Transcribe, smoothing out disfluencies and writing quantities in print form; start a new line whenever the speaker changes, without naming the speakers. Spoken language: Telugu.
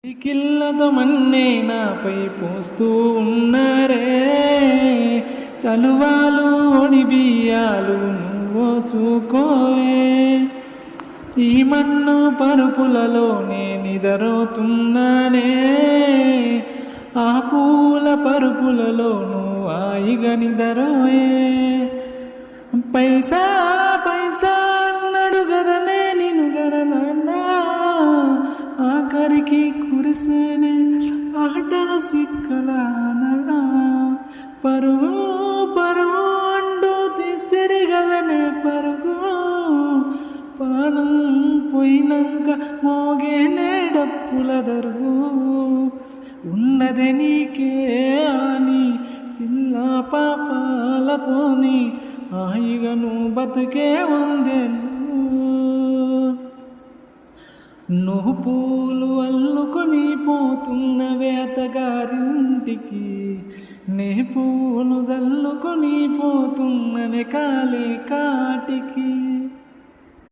కిల్లతో మన్నే నాపై పోస్తూ ఉన్నారే, తలువాలు ఒడి బియ్యాలు నువ్వు సూకోవే. ఈ మన్ను పరుపులలోనే నిదరోతున్నానే, ఆ పూల పరుపులలో హాయిగా నిదరోయే. పైసా పైసా అన్నాడు గదనే నిన్ను గదనన్నా, ఆఖరికి కురిసేనే ఆటల సిక్కలానా. పరుగు పరుగు అంటూ తీస్తేరి గదనే పరుగు, పానం పోయినాక మోగేనే డప్పుల దరుగు. ఉన్నదే నీకే అని పిల్ల పాపాలతోని, హాయిగా నువ్వు బతుకే వందేళ్ళు. నువ్వు పూలు అల్లుకొని పోతున్నవే అత్తగారింటికి, నే పూలు జల్లుకొని పోతున్ననే కాలే కాటికి.